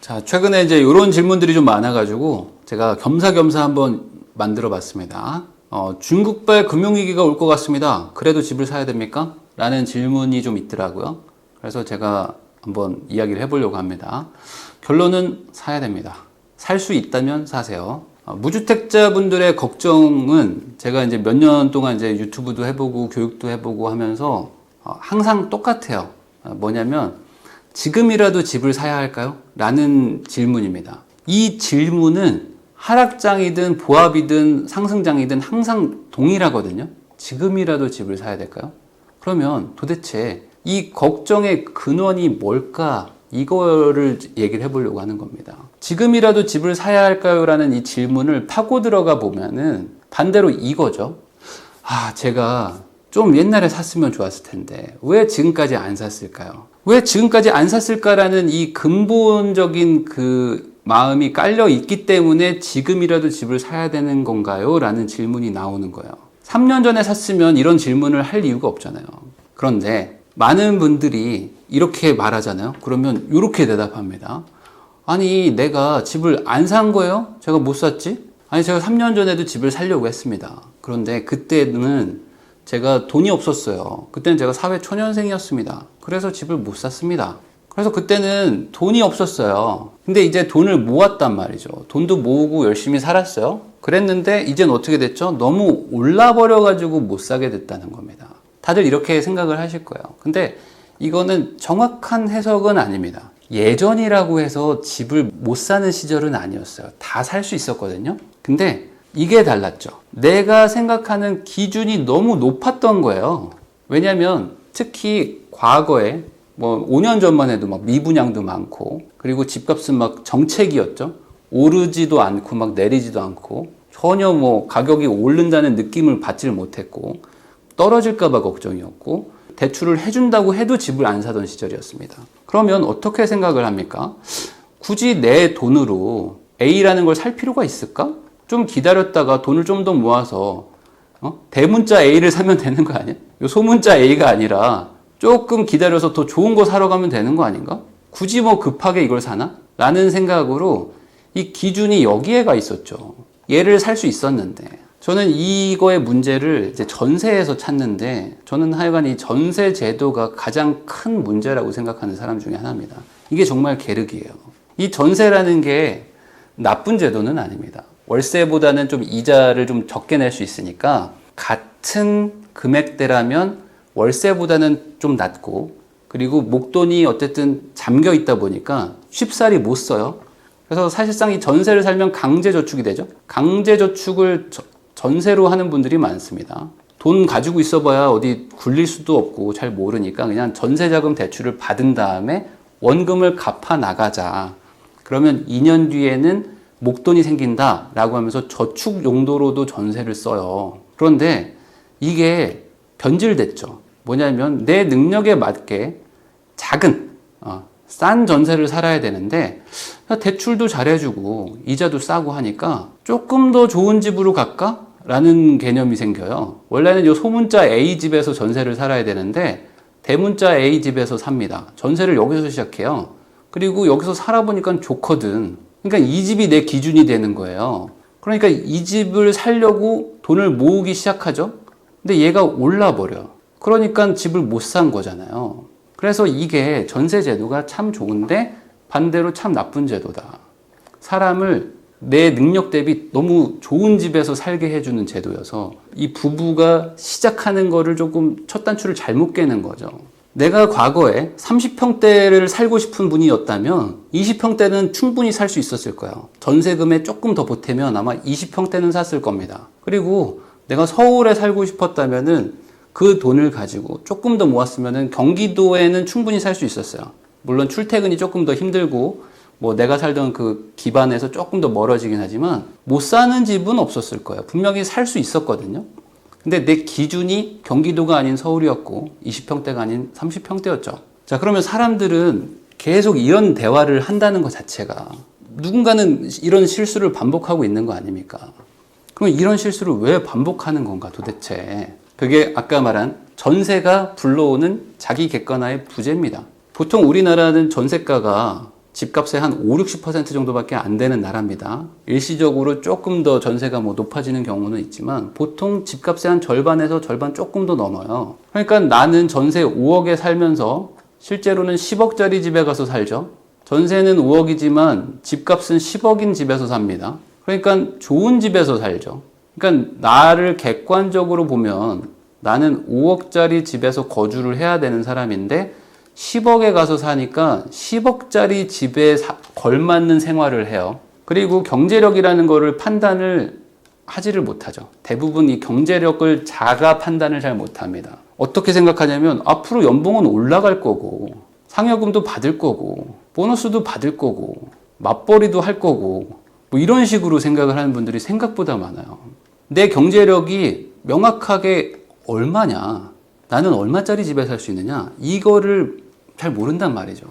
자, 최근에 이제 이런 질문들이 좀 많아가지고 제가 겸사겸사 한번 만들어 봤습니다. 중국발 금융위기가 올 것 같습니다. 그래도 집을 사야 됩니까? 라는 질문이 좀 있더라고요. 그래서 제가 한번 이야기를 해보려고 합니다. 결론은 사야 됩니다. 살 수 있다면 사세요. 무주택자분들의 걱정은 제가 이제 몇 년 동안 이제 유튜브도 해보고 교육도 해보고 하면서 항상 똑같아요. 뭐냐면 지금이라도 집을 사야 할까요? 라는 질문입니다. 이 질문은 하락장이든 보합이든 상승장이든 항상 동일하거든요. 지금이라도 집을 사야 될까요? 그러면 도대체 이 걱정의 근원이 뭘까? 이거를 얘기를 해보려고 하는 겁니다. 지금이라도 집을 사야 할까요? 라는 이 질문을 파고 들어가 보면은 반대로 이거죠. 제가 좀 옛날에 샀으면 좋았을 텐데 왜 지금까지 안 샀을까요? 왜 지금까지 안 샀을까라는 이 근본적인 그 마음이 깔려 있기 때문에 지금이라도 집을 사야 되는 건가요? 라는 질문이 나오는 거예요. 3년 전에 샀으면 이런 질문을 할 이유가 없잖아요. 그런데 많은 분들이 이렇게 말하잖아요. 그러면 이렇게 대답합니다. 아니, 내가 집을 안 산 거예요? 제가 못 샀지? 아니, 제가 3년 전에도 집을 사려고 했습니다. 그런데 그때는 제가 돈이 없었어요. 그때는 제가 사회초년생이었습니다. 그래서 집을 못 샀습니다. 그래서 그때는 돈이 없었어요. 근데 이제 돈을 모았단 말이죠. 돈도 모으고 열심히 살았어요. 그랬는데 이젠 어떻게 됐죠? 너무 올라버려가지고 못 사게 됐다는 겁니다. 다들 이렇게 생각을 하실 거예요. 근데 이거는 정확한 해석은 아닙니다. 예전이라고 해서 집을 못 사는 시절은 아니었어요. 다 살 수 있었거든요. 근데 이게 달랐죠. 내가 생각하는 기준이 너무 높았던 거예요. 왜냐면 특히 과거에 5년 전만 해도 막 미분양도 많고, 그리고 집값은 막 정책이었죠. 오르지도 않고 막 내리지도 않고, 전혀 가격이 오른다는 느낌을 받질 못했고, 떨어질까봐 걱정이었고, 대출을 해준다고 해도 집을 안 사던 시절이었습니다. 그러면 어떻게 생각을 합니까? 굳이 내 돈으로 A라는 걸 살 필요가 있을까? 좀 기다렸다가 돈을 좀 더 모아서 대문자 A를 사면 되는 거 아니야? 요 소문자 A가 아니라 조금 기다려서 더 좋은 거 사러 가면 되는 거 아닌가? 굳이 급하게 이걸 사나? 라는 생각으로 이 기준이 여기에가 있었죠. 얘를 살 수 있었는데 저는 이거의 문제를 이제 전세에서 찾는데, 저는 하여간 이 전세 제도가 가장 큰 문제라고 생각하는 사람 중에 하나입니다. 이게 정말 계륵이에요. 이 전세라는 게 나쁜 제도는 아닙니다. 월세보다는 좀 이자를 좀 적게 낼 수 있으니까 같은 금액대라면 월세보다는 좀 낮고, 그리고 목돈이 어쨌든 잠겨 있다 보니까 쉽사리 못 써요. 그래서 사실상 이 전세를 살면 강제저축이 되죠. 강제저축을 전세로 하는 분들이 많습니다. 돈 가지고 있어봐야 어디 굴릴 수도 없고 잘 모르니까 그냥 전세자금 대출을 받은 다음에 원금을 갚아 나가자. 그러면 2년 뒤에는 목돈이 생긴다라고 하면서 저축 용도로도 전세를 써요. 그런데 이게 변질됐죠. 뭐냐면 내 능력에 맞게 작은 싼 전세를 살아야 되는데 대출도 잘해주고 이자도 싸고 하니까 조금 더 좋은 집으로 갈까? 라는 개념이 생겨요. 원래는 이 소문자 A 집에서 전세를 살아야 되는데 대문자 A 집에서 삽니다. 전세를 여기서 시작해요. 그리고 여기서 살아보니까 좋거든. 그러니까 이 집이 내 기준이 되는 거예요. 그러니까 이 집을 살려고 돈을 모으기 시작하죠. 근데 얘가 올라버려. 그러니까 집을 못 산 거잖아요. 그래서 이게 전세 제도가 참 좋은데 반대로 참 나쁜 제도다. 사람을 내 능력 대비 너무 좋은 집에서 살게 해주는 제도여서 이 부부가 시작하는 거를 조금 첫 단추를 잘못 깨는 거죠. 내가 과거에 30평대를 살고 싶은 분이었다면 20평대는 충분히 살 수 있었을 거예요. 전세금에 조금 더 보태면 아마 20평대는 샀을 겁니다. 그리고 내가 서울에 살고 싶었다면은 그 돈을 가지고 조금 더 모았으면은 경기도에는 충분히 살 수 있었어요. 물론 출퇴근이 조금 더 힘들고 내가 살던 그 기반에서 조금 더 멀어지긴 하지만 못 사는 집은 없었을 거예요. 분명히 살 수 있었거든요. 근데 내 기준이 경기도가 아닌 서울이었고 20평대가 아닌 30평대였죠. 자, 그러면 사람들은 계속 이런 대화를 한다는 것 자체가 누군가는 이런 실수를 반복하고 있는 거 아닙니까? 그럼 이런 실수를 왜 반복하는 건가 도대체? 그게 아까 말한 전세가 불러오는 자기 객관화의 부재입니다. 보통 우리나라는 전세가가 집값의 한 5, 60% 정도밖에 안 되는 나라입니다. 일시적으로 조금 더 전세가 뭐 높아지는 경우는 있지만 보통 집값의 한 절반에서 절반 조금 더 넘어요. 그러니까 나는 전세 5억에 살면서 실제로는 10억짜리 집에 가서 살죠. 전세는 5억이지만 집값은 10억인 집에서 삽니다. 그러니까 좋은 집에서 살죠. 그러니까 나를 객관적으로 보면 나는 5억짜리 집에서 거주를 해야 되는 사람인데 10억에 가서 사니까 10억짜리 집에 걸맞는 생활을 해요. 그리고 경제력이라는 거를 판단을 하지를 못하죠. 대부분 이 경제력을 자가 판단을 잘 못합니다. 어떻게 생각하냐면 앞으로 연봉은 올라갈 거고 상여금도 받을 거고 보너스도 받을 거고 맞벌이도 할 거고 뭐 이런 식으로 생각을 하는 분들이 생각보다 많아요. 내 경제력이 명확하게 얼마냐, 나는 얼마짜리 집에 살 수 있느냐, 이거를 잘 모른단 말이죠.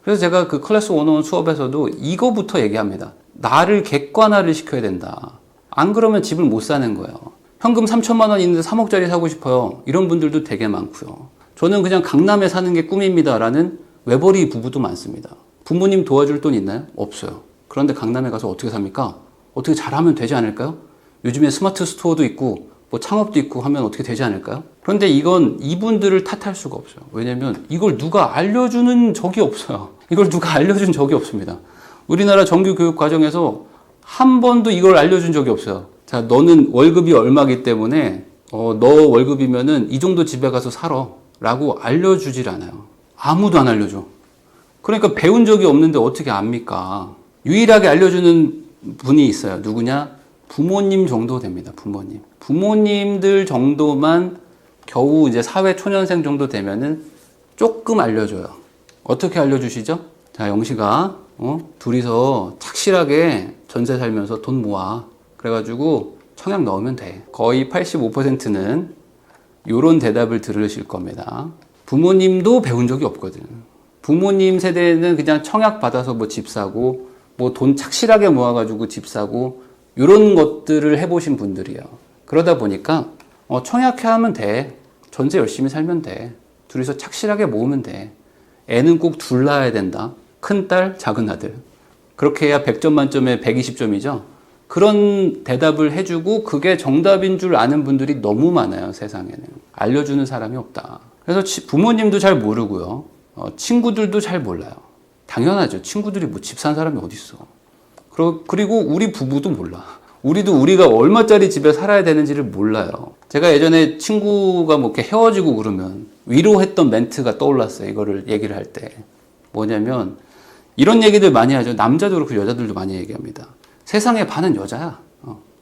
그래서 제가 그 클래스 101 수업에서도 이거부터 얘기합니다. 나를 객관화를 시켜야 된다. 안 그러면 집을 못 사는 거예요. 현금 3천만 원 있는데 3억짜리 사고 싶어요. 이런 분들도 되게 많고요. 저는 그냥 강남에 사는 게 꿈입니다 라는 외벌이 부부도 많습니다. 부모님 도와줄 돈 있나요? 없어요. 그런데 강남에 가서 어떻게 삽니까? 어떻게 잘하면 되지 않을까요? 요즘에 스마트 스토어도 있고 뭐 창업도 있고 하면 어떻게 되지 않을까요? 그런데 이건 이분들을 탓할 수가 없어요. 왜냐면 이걸 누가 알려주는 적이 없어요. 이걸 누가 알려준 적이 없습니다. 우리나라 정규 교육 과정에서 한 번도 이걸 알려준 적이 없어요. 자, 너는 월급이 얼마기 때문에 너 월급이면은 이 정도 집에 가서 살아 라고 알려주질 않아요. 아무도 안 알려줘. 그러니까 배운 적이 없는데 어떻게 압니까? 유일하게 알려주는 분이 있어요. 누구냐? 부모님 정도 됩니다. 부모님. 부모님들 정도만 겨우 이제 사회 초년생 정도 되면은 조금 알려줘요. 어떻게 알려주시죠? 자, 영식아, 둘이서 착실하게 전세 살면서 돈 모아. 그래가지고 청약 넣으면 돼. 거의 85%는 요런 대답을 들으실 겁니다. 부모님도 배운 적이 없거든. 부모님 세대는 그냥 청약 받아서 뭐 집 사고, 뭐 돈 착실하게 모아가지고 집 사고, 요런 것들을 해보신 분들이에요. 그러다 보니까, 청약해 하면 돼. 전세 열심히 살면 돼. 둘이서 착실하게 모으면 돼. 애는 꼭 둘 낳아야 된다. 큰딸, 작은 아들. 그렇게 해야 100점 만점에 120점이죠. 그런 대답을 해주고 그게 정답인 줄 아는 분들이 너무 많아요, 세상에는. 알려주는 사람이 없다. 그래서 부모님도 잘 모르고요. 친구들도 잘 몰라요. 당연하죠. 친구들이 뭐 집 산 사람이 어딨어. 그리고 우리 부부도 몰라. 우리도 우리가 얼마짜리 집에 살아야 되는지를 몰라요. 제가 예전에 친구가 뭐 이렇게 헤어지고 그러면 위로했던 멘트가 떠올랐어요. 이거를 얘기를 할 때. 뭐냐면 이런 얘기들 많이 하죠. 남자도 그렇고 여자들도 많이 얘기합니다. 세상의 반은 여자야.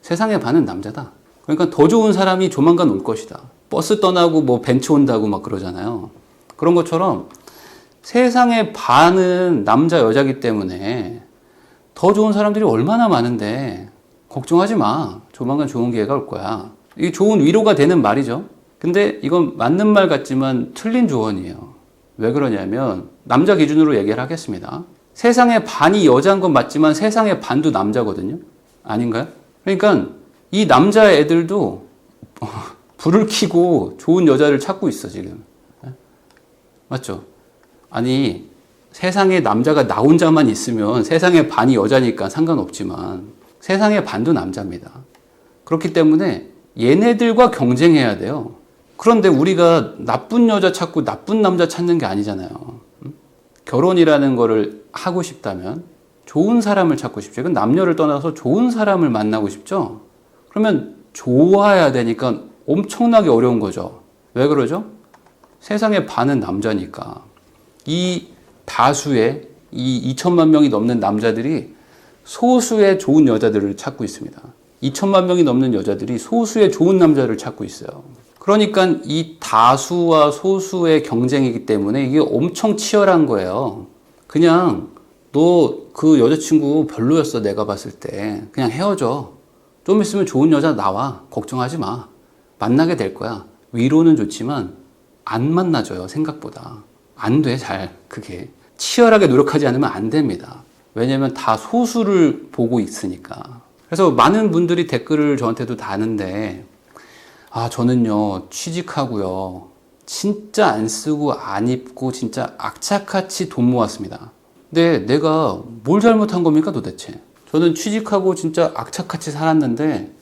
세상의 반은 남자다. 그러니까 더 좋은 사람이 조만간 올 것이다. 버스 떠나고 뭐 벤츠 온다고 막 그러잖아요. 그런 것처럼 세상의 반은 남자 여자기 때문에 더 좋은 사람들이 얼마나 많은데 걱정하지 마. 조만간 좋은 기회가 올 거야. 이게 좋은 위로가 되는 말이죠. 근데 이건 맞는 말 같지만 틀린 조언이에요. 왜 그러냐면 남자 기준으로 얘기를 하겠습니다. 세상의 반이 여자인 건 맞지만 세상의 반도 남자거든요. 아닌가요? 그러니까 이 남자 애들도 불을 켜고 좋은 여자를 찾고 있어 지금. 맞죠? 아니 세상에 남자가 나 혼자만 있으면 세상의 반이 여자니까 상관없지만 세상의 반도 남자입니다. 그렇기 때문에 얘네들과 경쟁해야 돼요. 그런데 우리가 나쁜 여자 찾고 나쁜 남자 찾는 게 아니잖아요. 결혼이라는 거를 하고 싶다면 좋은 사람을 찾고 싶죠. 이건 남녀를 떠나서 좋은 사람을 만나고 싶죠. 그러면 좋아야 되니까 엄청나게 어려운 거죠. 왜 그러죠? 세상의 반은 남자니까. 이 다수의 이 2천만 명이 넘는 남자들이 소수의 좋은 여자들을 찾고 있습니다. 2천만 명이 넘는 여자들이 소수의 좋은 남자를 찾고 있어요. 그러니까 이 다수와 소수의 경쟁이기 때문에 이게 엄청 치열한 거예요. 그냥 너 그 여자친구 별로였어 내가 봤을 때. 그냥 헤어져. 좀 있으면 좋은 여자 나와. 걱정하지 마. 만나게 될 거야. 위로는 좋지만 안 만나줘요 생각보다. 안 돼 잘 그게. 치열하게 노력하지 않으면 안 됩니다. 왜냐면 다 소수를 보고 있으니까. 그래서 많은 분들이 댓글을 저한테도 다는데 저는요 취직하고요 진짜 안 쓰고 안 입고 진짜 악착같이 돈 모았습니다. 근데 내가 뭘 잘못한 겁니까 도대체? 저는 취직하고 진짜 악착같이 살았는데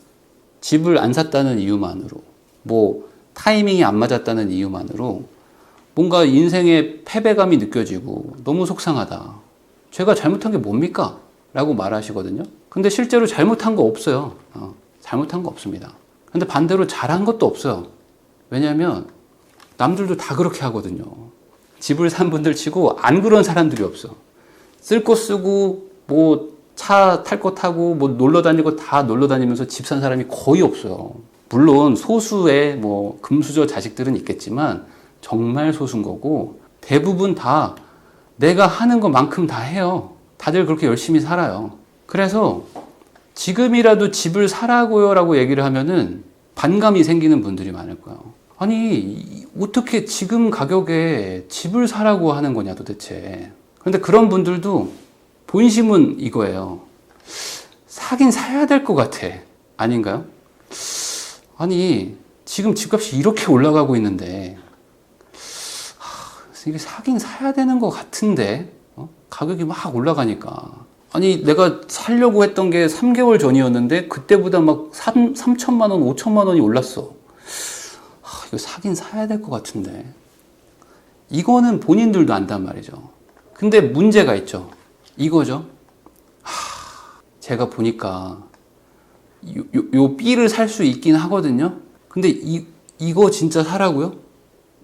집을 안 샀다는 이유만으로, 뭐 타이밍이 안 맞았다는 이유만으로 뭔가 인생의 패배감이 느껴지고 너무 속상하다. 제가 잘못한 게 뭡니까? 라고 말하시거든요. 근데 실제로 잘못한 거 없어요. 잘못한 거 없습니다. 근데 반대로 잘한 것도 없어요. 왜냐하면 남들도 다 그렇게 하거든요. 집을 산 분들 치고 안 그런 사람들이 없어. 쓸 거 쓰고 뭐 차 탈 거 타고 뭐 놀러 다니고 다 놀러 다니면서 집 산 사람이 거의 없어요. 물론 소수의 뭐 금수저 자식들은 있겠지만 정말 소수인 거고, 대부분 다 내가 하는 것만큼 다 해요. 다들 그렇게 열심히 살아요. 그래서 지금이라도 집을 사라고요 라고 얘기를 하면은 반감이 생기는 분들이 많을 거예요. 아니 어떻게 지금 가격에 집을 사라고 하는 거냐 도대체. 그런데 그런 분들도 본심은 이거예요. 사긴 사야 될 것 같아. 아닌가요? 아니 지금 집값이 이렇게 올라가고 있는데 이게 사긴 사야 되는 것 같은데 가격이 막 올라가니까. 아니 내가 살려고 했던 게 3개월 전이었는데 그때보다 막 3천만 원, 5천만 원이 올랐어. 이거 사긴 사야 될 것 같은데. 이거는 본인들도 안단 말이죠. 근데 문제가 있죠. 이거죠. 제가 보니까 요 B를 살 수 있긴 하거든요. 근데 이거 진짜 사라고요?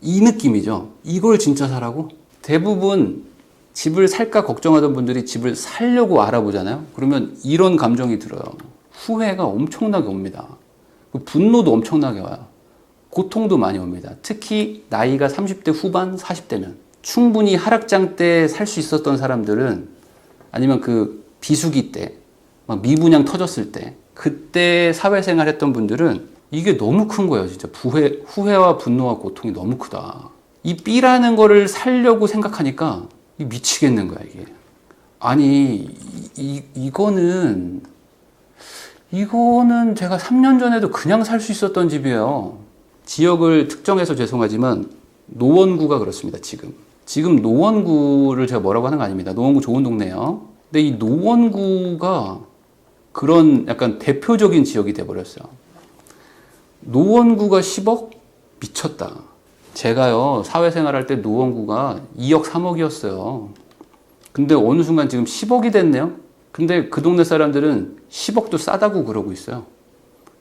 이 느낌이죠. 이걸 진짜 사라고? 대부분 집을 살까 걱정하던 분들이 집을 살려고 알아보잖아요. 그러면 이런 감정이 들어요. 후회가 엄청나게 옵니다. 분노도 엄청나게 와요. 고통도 많이 옵니다. 특히 나이가 30대 후반, 40대면. 충분히 하락장 때 살 수 있었던 사람들은, 아니면 그 비수기 때, 막 미분양 터졌을 때, 그때 사회생활 했던 분들은 이게 너무 큰 거예요. 진짜 후회와 분노와 고통이 너무 크다. 이 B라는 거를 살려고 생각하니까 미치겠는 거야, 이게. 아니, 이거는 제가 3년 전에도 그냥 살 수 있었던 집이에요. 지역을 특정해서 죄송하지만 노원구가 그렇습니다, 지금 노원구를 제가 뭐라고 하는 거 아닙니다. 노원구 좋은 동네예요. 근데 이 노원구가 그런 약간 대표적인 지역이 돼버렸어요. 노원구가 10억? 미쳤다. 제가요, 사회생활 할 때 노원구가 2억, 3억이었어요. 근데 어느 순간 지금 10억이 됐네요? 근데 그 동네 사람들은 10억도 싸다고 그러고 있어요.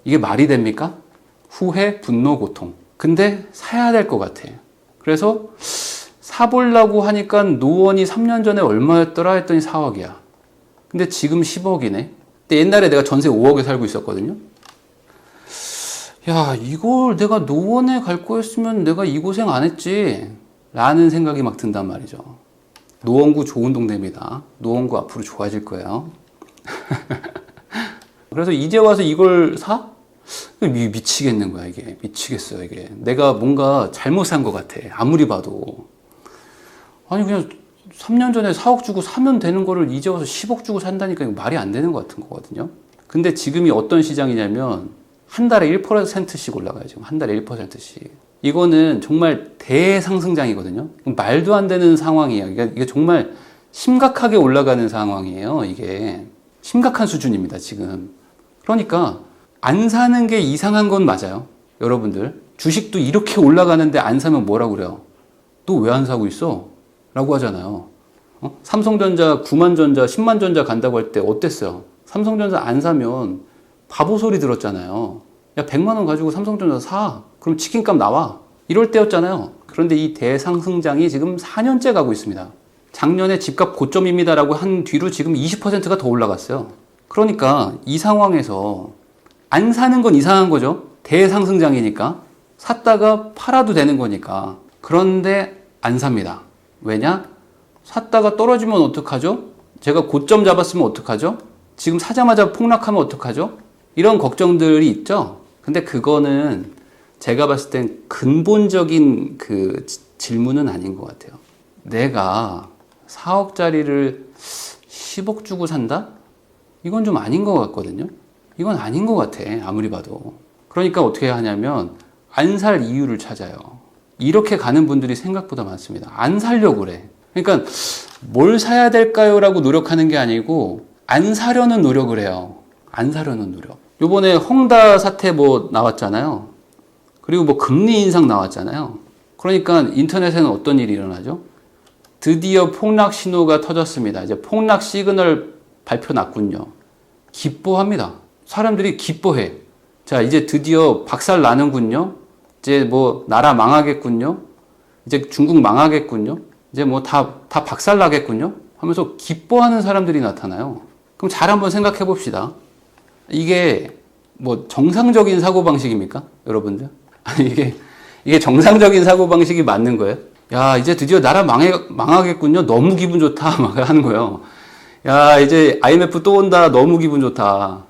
이게 말이 됩니까? 후회, 분노, 고통. 근데 사야 될 것 같아. 그래서 사보려고 하니까 노원이 3년 전에 얼마였더라 했더니 4억이야. 근데 지금 10억이네. 근데 옛날에 내가 전세 5억에 살고 있었거든요. 야, 이걸 내가 노원에 갈 거였으면 내가 이 고생 안 했지 라는 생각이 막 든단 말이죠. 노원구 좋은 동네입니다. 노원구 앞으로 좋아질 거예요. 그래서 이제 와서 이걸 사? 미치겠는 거야, 이게. 미치겠어요, 이게. 내가 뭔가 잘못 산 것 같아. 아무리 봐도. 아니, 그냥 3년 전에 4억 주고 사면 되는 거를 이제 와서 10억 주고 산다니까 이거 말이 안 되는 것 같은 거거든요. 근데 지금이 어떤 시장이냐면 한 달에 1%씩 올라가요, 지금. 한 달에 1%씩. 이거는 정말 대상승장이거든요. 말도 안 되는 상황이에요. 이게 정말 심각하게 올라가는 상황이에요, 이게. 심각한 수준입니다, 지금. 그러니까 안 사는 게 이상한 건 맞아요. 여러분들. 주식도 이렇게 올라가는데 안 사면 뭐라고 그래요? 너 왜 안 사고 있어? 라고 하잖아요. 삼성전자 9만 전자, 10만 전자 간다고 할 때 어땠어요? 삼성전자 안 사면 바보 소리 들었잖아요. 야, 100만 원 가지고 삼성전자 사. 그럼 치킨값 나와. 이럴 때였잖아요. 그런데 이 대상승장이 지금 4년째 가고 있습니다. 작년에 집값 고점입니다라고 한 뒤로 지금 20%가 더 올라갔어요. 그러니까 이 상황에서 안 사는 건 이상한 거죠. 대상승장이니까. 샀다가 팔아도 되는 거니까. 그런데 안 삽니다. 왜냐? 샀다가 떨어지면 어떡하죠? 제가 고점 잡았으면 어떡하죠? 지금 사자마자 폭락하면 어떡하죠? 이런 걱정들이 있죠? 근데 그거는 제가 봤을 땐 근본적인 그 질문은 아닌 것 같아요. 내가 4억짜리를 10억 주고 산다? 이건 좀 아닌 것 같거든요. 이건 아닌 것 같아, 아무리 봐도. 그러니까 어떻게 하냐면 안 살 이유를 찾아요. 이렇게 가는 분들이 생각보다 많습니다. 안 살려고 그래. 그러니까 뭘 사야 될까요? 라고 노력하는 게 아니고 안 사려는 노력을 해요. 안 사려는 노력. 요번에 헝다 사태 뭐 나왔잖아요. 그리고 뭐 금리 인상 나왔잖아요. 그러니까 인터넷에는 어떤 일이 일어나죠? 드디어 폭락 신호가 터졌습니다. 이제 폭락 시그널 발표 났군요. 기뻐합니다. 사람들이 기뻐해. 자, 이제 드디어 박살 나는군요. 이제 뭐 나라 망하겠군요. 이제 중국 망하겠군요. 이제 뭐 다 박살 나겠군요. 하면서 기뻐하는 사람들이 나타나요. 그럼 잘 한번 생각해 봅시다. 이게 뭐 정상적인 사고방식입니까? 여러분들? 아니, 이게 정상적인 사고방식이 맞는 거예요? 야, 이제 드디어 나라 망하겠군요. 너무 기분 좋다. 막 하는 거예요. 야, 이제 IMF 또 온다. 너무 기분 좋다.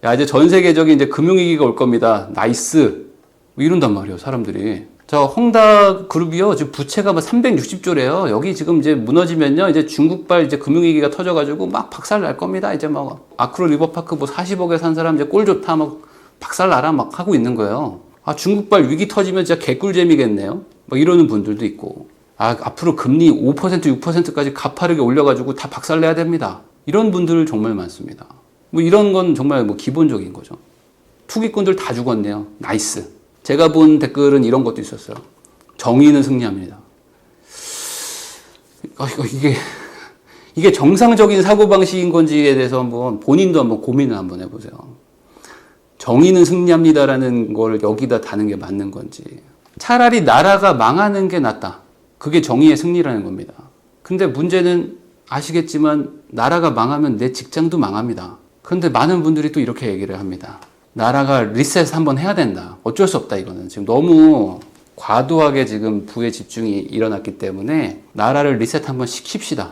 야, 이제 전 세계적인 이제 금융위기가 올 겁니다. 나이스. 뭐 이런단 말이에요, 사람들이. 자, 헝다 그룹이요. 지금 부채가 막 360조래요. 여기 지금 이제 무너지면요. 이제 중국발 이제 금융위기가 터져가지고 막 박살 날 겁니다. 이제 막 아크로 리버파크 뭐 40억에 산 사람 이제 꼴 좋다. 막 박살 나라 막 하고 있는 거예요. 아, 중국발 위기 터지면 진짜 개꿀잼이겠네요. 막 이러는 분들도 있고. 아, 앞으로 금리 5%, 6%까지 가파르게 올려가지고 다 박살 내야 됩니다. 이런 분들 정말 많습니다. 뭐 이런 건 정말 뭐 기본적인 거죠. 투기꾼들 다 죽었네요. 나이스. 제가 본 댓글은 이런 것도 있었어요. 정의는 승리합니다. 이게 정상적인 사고방식인 건지에 대해서 한번 본인도 한번 고민을 한번 해보세요. 정의는 승리합니다라는 걸 여기다 다는 게 맞는 건지. 차라리 나라가 망하는 게 낫다. 그게 정의의 승리라는 겁니다. 근데 문제는 아시겠지만 나라가 망하면 내 직장도 망합니다. 그런데 많은 분들이 또 이렇게 얘기를 합니다. 나라가 리셋 한번 해야 된다. 어쩔 수 없다, 이거는. 지금 너무 과도하게 지금 부의 집중이 일어났기 때문에 나라를 리셋 한번 시킵시다.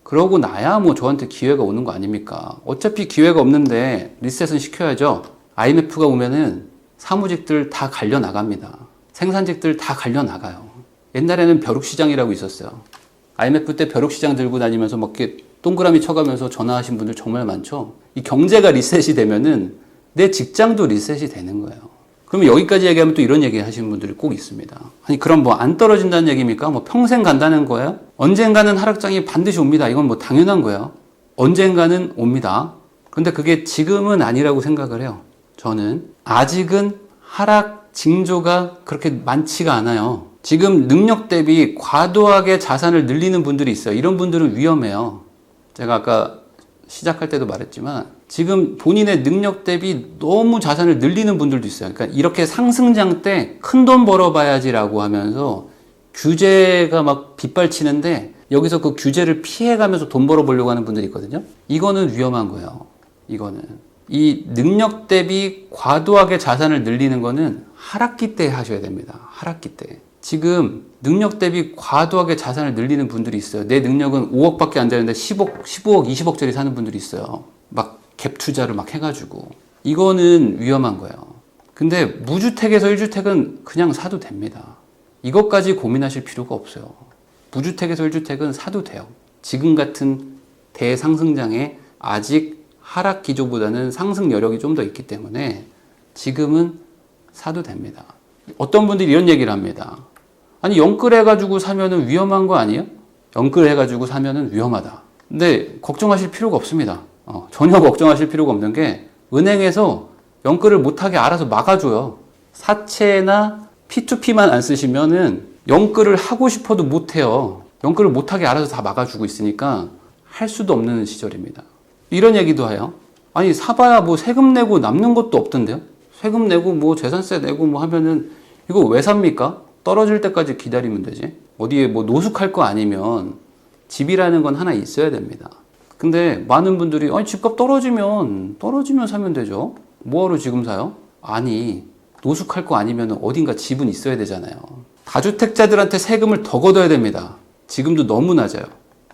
그러고 나야 뭐 저한테 기회가 오는 거 아닙니까? 어차피 기회가 없는데 리셋은 시켜야죠. IMF가 오면은 사무직들 다 갈려 나갑니다. 생산직들 다 갈려 나가요. 옛날에는 벼룩시장이라고 있었어요. IMF 때 벼룩시장 들고 다니면서 막 이렇게 동그라미 쳐가면서 전화하신 분들 정말 많죠. 이 경제가 리셋이 되면은 내 직장도 리셋이 되는 거예요. 그러면 여기까지 얘기하면 또 이런 얘기 하시는 분들이 꼭 있습니다. 아니, 그럼 뭐 안 떨어진다는 얘기입니까? 뭐 평생 간다는 거예요? 언젠가는 하락장이 반드시 옵니다. 이건 뭐 당연한 거예요. 언젠가는 옵니다. 근데 그게 지금은 아니라고 생각을 해요. 저는 아직은 하락 징조가 그렇게 많지가 않아요. 지금 능력 대비 과도하게 자산을 늘리는 분들이 있어요. 이런 분들은 위험해요. 제가 아까 시작할 때도 말했지만 지금 본인의 능력 대비 너무 자산을 늘리는 분들도 있어요. 그러니까 이렇게 상승장 때 큰 돈 벌어봐야지라고 하면서 규제가 막 빗발치는데 여기서 그 규제를 피해가면서 돈 벌어보려고 하는 분들이 있거든요. 이거는 위험한 거예요. 이거는. 이 능력 대비 과도하게 자산을 늘리는 거는 하락기 때 하셔야 됩니다. 하락기 때. 지금 능력 대비 과도하게 자산을 늘리는 분들이 있어요. 내 능력은 5억밖에 안 되는데 10억, 15억, 20억짜리 사는 분들이 있어요. 막 갭 투자를 막 해가지고. 이거는 위험한 거예요. 근데 무주택에서 1주택은 그냥 사도 됩니다. 이것까지 고민하실 필요가 없어요. 무주택에서 1주택은 사도 돼요. 지금 같은 대상승장에 아직 하락 기조보다는 상승 여력이 좀 더 있기 때문에 지금은 사도 됩니다. 어떤 분들이 이런 얘기를 합니다. 아니, 영끌해가지고 사면은 위험한 거 아니에요? 영끌해가지고 사면은 위험하다. 근데 걱정하실 필요가 없습니다. 전혀 걱정하실 필요가 없는 게 은행에서 영끌을 못하게 알아서 막아줘요. 사채나 P2P만 안 쓰시면은 영끌을 하고 싶어도 못해요. 영끌을 못하게 알아서 다 막아주고 있으니까 할 수도 없는 시절입니다. 이런 얘기도 해요. 아니, 사봐야 뭐 세금 내고 남는 것도 없던데요? 세금 내고 뭐 재산세 내고 뭐 하면은 이거 왜 삽니까? 떨어질 때까지 기다리면 되지. 어디에 뭐 노숙할 거 아니면 집이라는 건 하나 있어야 됩니다. 근데 많은 분들이 아니, 집값 떨어지면 사면 되죠. 뭐하러 지금 사요? 아니, 노숙할 거 아니면 어딘가 집은 있어야 되잖아요. 다주택자들한테 세금을 더 걷어야 됩니다. 지금도 너무 낮아요.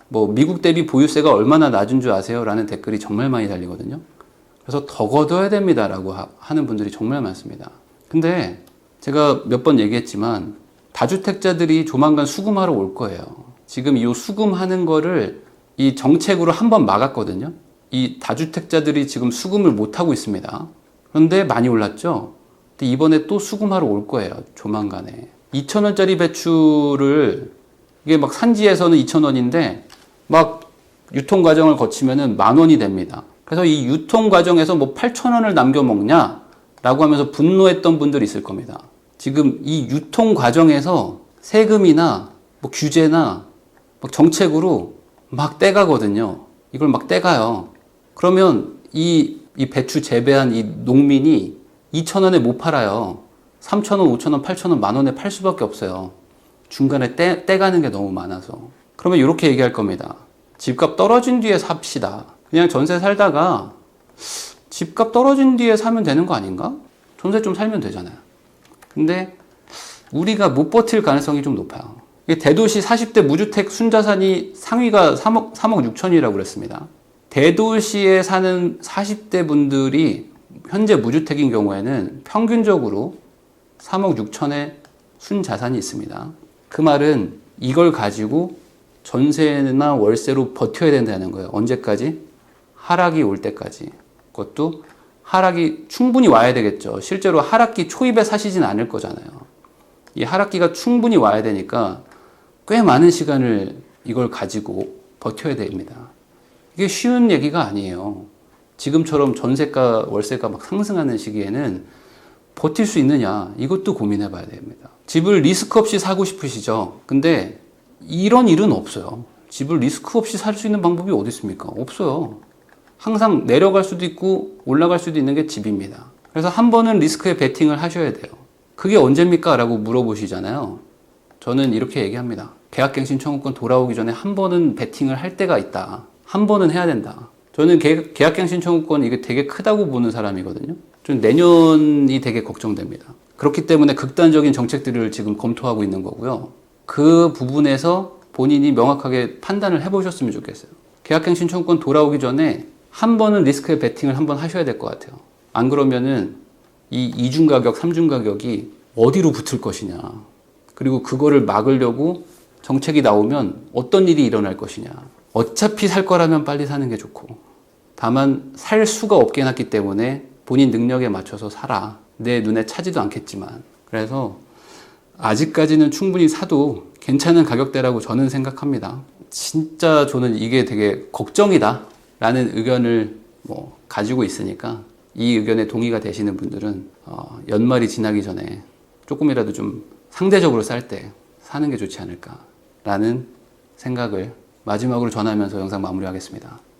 뭐 미국 대비 보유세가 얼마나 낮은 줄 아세요? 라는 댓글이 정말 많이 달리거든요. 그래서 더 걷어야 됩니다 라고 하는 분들이 정말 많습니다. 근데 제가 몇 번 얘기했지만 다주택자들이 조만간 수금하러 올 거예요. 지금 이 수금하는 거를 이 정책으로 한번 막았거든요. 이 다주택자들이 지금 수금을 못하고 있습니다. 그런데 많이 올랐죠. 근데 이번에 또 수금하러 올 거예요. 조만간에. 2,000원짜리 배추를 이게 막 산지에서는 2,000원인데 막 유통 과정을 거치면은 10,000원이 됩니다. 그래서 이 유통 과정에서 뭐 8,000원을 남겨 먹냐라고 하면서 분노했던 분들이 있을 겁니다. 지금 이 유통 과정에서 세금이나 뭐 규제나 막 정책으로 막 떼가거든요. 이걸 막 떼가요. 그러면 이 배추 재배한 이 농민이 2,000원에 못 팔아요. 3,000원, 5,000원, 8,000원, 10,000원에 팔 수밖에 없어요. 중간에 떼가는 게 너무 많아서. 그러면 이렇게 얘기할 겁니다. 집값 떨어진 뒤에 삽시다. 그냥 전세 살다가 집값 떨어진 뒤에 사면 되는 거 아닌가? 전세 좀 살면 되잖아요. 근데 우리가 못 버틸 가능성이 좀 높아요. 대도시 40대 무주택 순자산이 상위가 3억 6천이라고 그랬습니다. 대도시에 사는 40대 분들이 현재 무주택인 경우에는 평균적으로 3억 6천의 순자산이 있습니다. 그 말은 이걸 가지고 전세나 월세로 버텨야 된다는 거예요. 언제까지? 하락이 올 때까지. 그것도 하락이 충분히 와야 되겠죠. 실제로 하락기 초입에 사시진 않을 거잖아요. 이 하락기가 충분히 와야 되니까 꽤 많은 시간을 이걸 가지고 버텨야 됩니다. 이게 쉬운 얘기가 아니에요. 지금처럼 전세가, 월세가 막 상승하는 시기에는 버틸 수 있느냐, 이것도 고민해 봐야 됩니다. 집을 리스크 없이 사고 싶으시죠? 근데 이런 일은 없어요. 집을 리스크 없이 살 수 있는 방법이 어디 있습니까? 없어요. 항상 내려갈 수도 있고 올라갈 수도 있는 게 집입니다. 그래서 한 번은 리스크에 베팅을 하셔야 돼요. 그게 언제입니까? 라고 물어보시잖아요. 저는 이렇게 얘기합니다. 계약갱신 청구권 돌아오기 전에 한 번은 베팅을 할 때가 있다. 한 번은 해야 된다. 저는 계약갱신 청구권 이게 되게 크다고 보는 사람이거든요. 좀 내년이 되게 걱정됩니다. 그렇기 때문에 극단적인 정책들을 지금 검토하고 있는 거고요. 그 부분에서 본인이 명확하게 판단을 해보셨으면 좋겠어요. 계약갱신 청구권 돌아오기 전에 한 번은 리스크에 베팅을 한번 하셔야 될 것 같아요. 안 그러면은 이 이중 가격, 삼중 가격이 어디로 붙을 것이냐. 그리고 그거를 막으려고 정책이 나오면 어떤 일이 일어날 것이냐. 어차피 살 거라면 빨리 사는 게 좋고. 다만 살 수가 없게 해놨기 때문에 본인 능력에 맞춰서 사라. 내 눈에 차지도 않겠지만. 그래서 아직까지는 충분히 사도 괜찮은 가격대라고 저는 생각합니다. 진짜 저는 이게 되게 걱정이다 라는 의견을 가지고 있으니까 이 의견에 동의가 되시는 분들은 연말이 지나기 전에 조금이라도 좀 상대적으로 쌀 때 사는 게 좋지 않을까 라는 생각을 마지막으로 전하면서 영상 마무리하겠습니다.